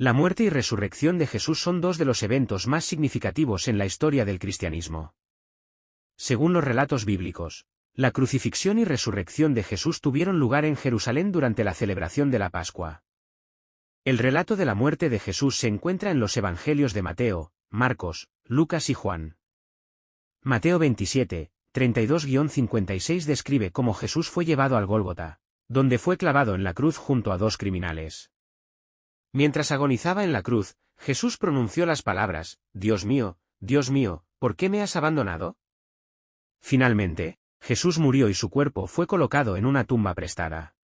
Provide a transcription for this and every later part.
La muerte y resurrección de Jesús son dos de los eventos más significativos en la historia del cristianismo. Según los relatos bíblicos, la crucifixión y resurrección de Jesús tuvieron lugar en Jerusalén durante la celebración de la Pascua. El relato de la muerte de Jesús se encuentra en los evangelios de Mateo, Marcos, Lucas y Juan. Mateo 27, 32-56 describe cómo Jesús fue llevado al Gólgota, donde fue clavado en la cruz junto a dos criminales. Mientras agonizaba en la cruz, Jesús pronunció las palabras: Dios mío, ¿por qué me has abandonado? Finalmente, Jesús murió y su cuerpo fue colocado en una tumba prestada.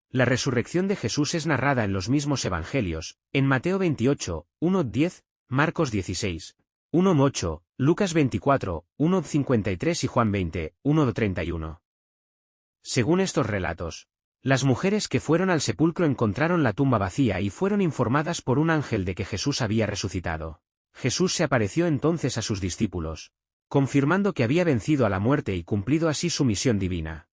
La resurrección de Jesús es narrada en los mismos evangelios, en Mateo 28, 1-10, Marcos 16, 1-8, Lucas 24, 1-53 y Juan 20, 1-31. Según estos relatos, las mujeres que fueron al sepulcro encontraron la tumba vacía y fueron informadas por un ángel de que Jesús había resucitado. Jesús se apareció entonces a sus discípulos, confirmando que había vencido a la muerte y cumplido así su misión divina.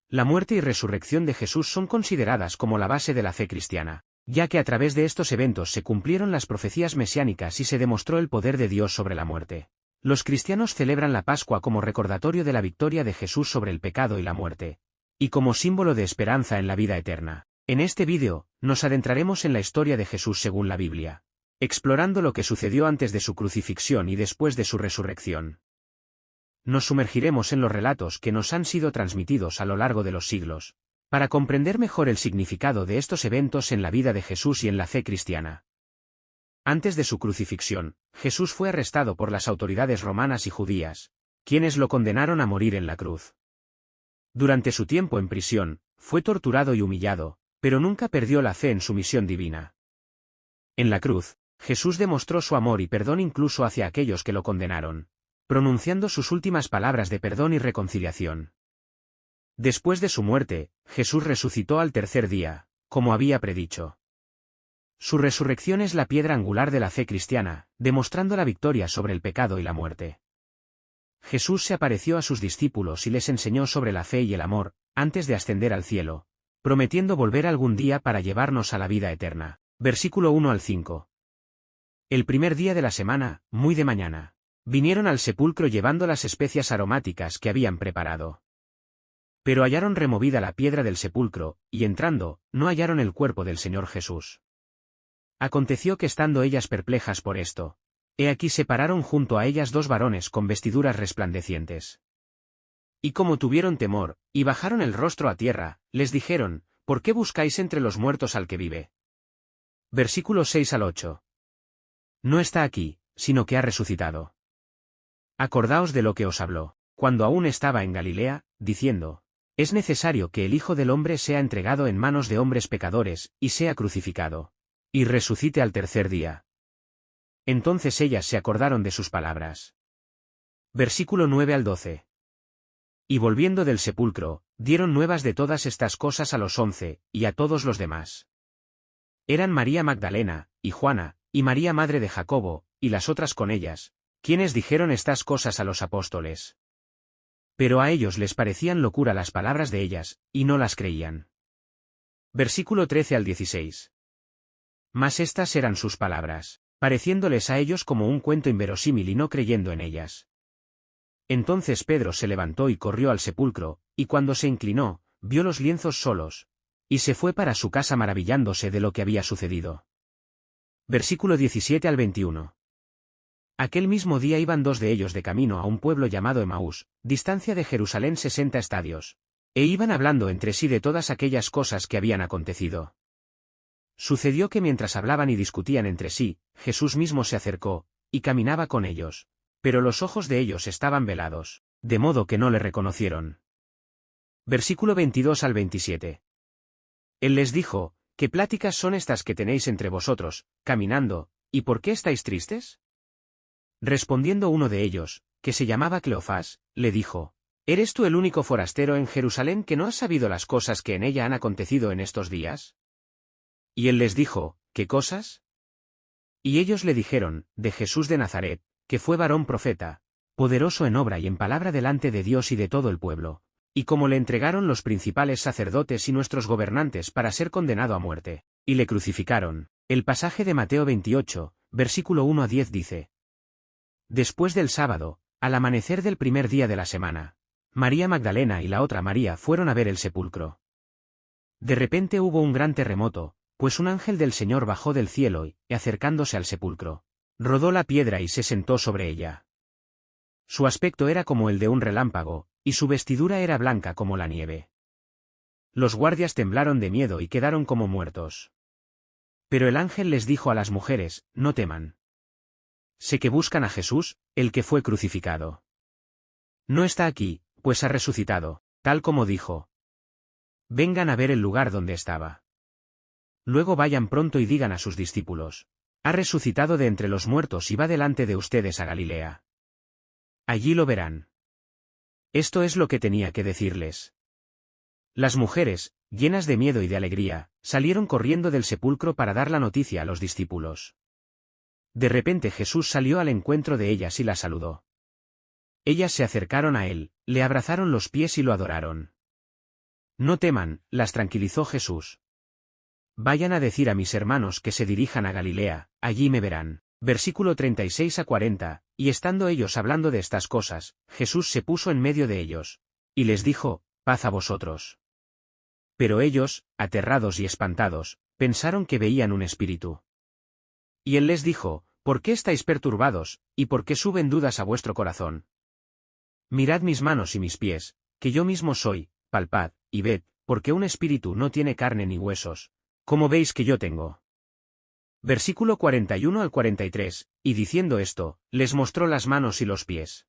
La muerte y resurrección de Jesús son consideradas como la base de la fe cristiana, ya que a través de estos eventos se cumplieron las profecías mesiánicas y se demostró el poder de Dios sobre la muerte. Los cristianos celebran la Pascua como recordatorio de la victoria de Jesús sobre el pecado y la muerte, y como símbolo de esperanza en la vida eterna. En este vídeo, nos adentraremos en la historia de Jesús según la Biblia, explorando lo que sucedió antes de su crucifixión y después de su resurrección. Nos sumergiremos en los relatos que nos han sido transmitidos a lo largo de los siglos, para comprender mejor el significado de estos eventos en la vida de Jesús y en la fe cristiana. Antes de su crucifixión, Jesús fue arrestado por las autoridades romanas y judías, quienes lo condenaron a morir en la cruz. Durante su tiempo en prisión, fue torturado y humillado, pero nunca perdió la fe en su misión divina. En la cruz, Jesús demostró su amor y perdón incluso hacia aquellos que lo condenaron, pronunciando sus últimas palabras de perdón y reconciliación. Después de su muerte, Jesús resucitó al tercer día, como había predicho. Su resurrección es la piedra angular de la fe cristiana, demostrando la victoria sobre el pecado y la muerte. Jesús se apareció a sus discípulos y les enseñó sobre la fe y el amor, antes de ascender al cielo, prometiendo volver algún día para llevarnos a la vida eterna. Versículo 1-5. El primer día de la semana, muy de mañana, vinieron al sepulcro llevando las especias aromáticas que habían preparado. Pero hallaron removida la piedra del sepulcro, y entrando, no hallaron el cuerpo del Señor Jesús. Aconteció que estando ellas perplejas por esto, he aquí se pararon junto a ellas dos varones con vestiduras resplandecientes. Y como tuvieron temor, y bajaron el rostro a tierra, les dijeron: ¿Por qué buscáis entre los muertos al que vive? Versículos 6-8. No está aquí, sino que ha resucitado. Acordaos de lo que os habló, cuando aún estaba en Galilea, diciendo: es necesario que el Hijo del Hombre sea entregado en manos de hombres pecadores, y sea crucificado, y resucite al tercer día. Entonces ellas se acordaron de sus palabras. Versículo 9-12. Y volviendo del sepulcro, dieron nuevas de todas estas cosas a los 11, y a todos los demás. Eran María Magdalena, y Juana, y María madre de Jacobo, y las otras con ellas, quienes dijeron estas cosas a los apóstoles. Pero a ellos les parecían locura las palabras de ellas, y no las creían. Versículo 13-16. Mas estas eran sus palabras, pareciéndoles a ellos como un cuento inverosímil y no creyendo en ellas. Entonces Pedro se levantó y corrió al sepulcro, y cuando se inclinó, vio los lienzos solos, y se fue para su casa maravillándose de lo que había sucedido. Versículo 17-21. Aquel mismo día iban dos de ellos de camino a un pueblo llamado Emaús, distancia de Jerusalén 60 estadios, e iban hablando entre sí de todas aquellas cosas que habían acontecido. Sucedió que mientras hablaban y discutían entre sí, Jesús mismo se acercó, y caminaba con ellos, pero los ojos de ellos estaban velados, de modo que no le reconocieron. Versículo 22-27. Él les dijo: ¿Qué pláticas son estas que tenéis entre vosotros, caminando, y por qué estáis tristes? Respondiendo uno de ellos, que se llamaba Cleofás, le dijo: ¿Eres tú el único forastero en Jerusalén que no has sabido las cosas que en ella han acontecido en estos días? Y él les dijo: ¿Qué cosas? Y ellos le dijeron: de Jesús de Nazaret, que fue varón profeta, poderoso en obra y en palabra delante de Dios y de todo el pueblo, y como le entregaron los principales sacerdotes y nuestros gobernantes para ser condenado a muerte, y le crucificaron. El pasaje de Mateo 28, versículo 1 a 10 dice: Después del sábado, al amanecer del primer día de la semana, María Magdalena y la otra María fueron a ver el sepulcro. De repente hubo un gran terremoto, pues un ángel del Señor bajó del cielo y, acercándose al sepulcro, rodó la piedra y se sentó sobre ella. Su aspecto era como el de un relámpago, y su vestidura era blanca como la nieve. Los guardias temblaron de miedo y quedaron como muertos. Pero el ángel les dijo a las mujeres: No teman. Sé que buscan a Jesús, el que fue crucificado. No está aquí, pues ha resucitado, tal como dijo. Vengan a ver el lugar donde estaba. Luego vayan pronto y digan a sus discípulos: Ha resucitado de entre los muertos y va delante de ustedes a Galilea. Allí lo verán. Esto es lo que tenía que decirles. Las mujeres, llenas de miedo y de alegría, salieron corriendo del sepulcro para dar la noticia a los discípulos. De repente Jesús salió al encuentro de ellas y las saludó. Ellas se acercaron a él, le abrazaron los pies y lo adoraron. No teman, las tranquilizó Jesús. Vayan a decir a mis hermanos que se dirijan a Galilea, allí me verán. Versículo 36 a 40, y estando ellos hablando de estas cosas, Jesús se puso en medio de ellos, y les dijo: Paz a vosotros. Pero ellos, aterrados y espantados, pensaron que veían un espíritu. Y él les dijo: ¿Por qué estáis perturbados, y por qué suben dudas a vuestro corazón? Mirad mis manos y mis pies, que yo mismo soy, palpad, y ved, porque un espíritu no tiene carne ni huesos, como veis que yo tengo. Versículo 41 al 43, y diciendo esto, les mostró las manos y los pies.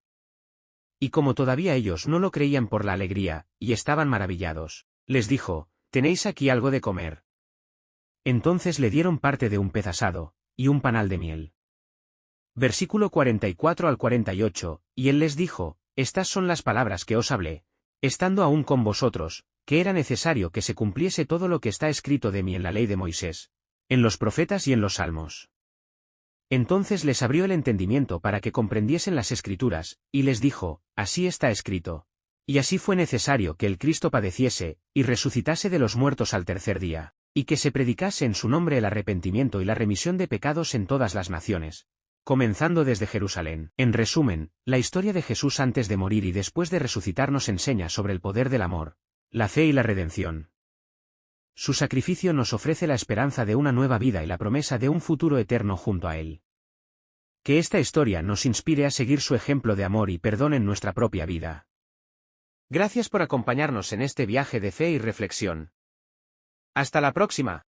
Y como todavía ellos no lo creían por la alegría, y estaban maravillados, les dijo: ¿Tenéis aquí algo de comer? Entonces le dieron parte de un pez asado, y un panal de miel. Versículo 44 al 48, y él les dijo: Estas son las palabras que os hablé, estando aún con vosotros, que era necesario que se cumpliese todo lo que está escrito de mí en la ley de Moisés, en los profetas y en los salmos. Entonces les abrió el entendimiento para que comprendiesen las Escrituras, y les dijo: Así está escrito. Y así fue necesario que el Cristo padeciese, y resucitase de los muertos al tercer día, y que se predicase en su nombre el arrepentimiento y la remisión de pecados en todas las naciones, comenzando desde Jerusalén. En resumen, la historia de Jesús antes de morir y después de resucitar nos enseña sobre el poder del amor, la fe y la redención. Su sacrificio nos ofrece la esperanza de una nueva vida y la promesa de un futuro eterno junto a Él. Que esta historia nos inspire a seguir su ejemplo de amor y perdón en nuestra propia vida. Gracias por acompañarnos en este viaje de fe y reflexión. Hasta la próxima.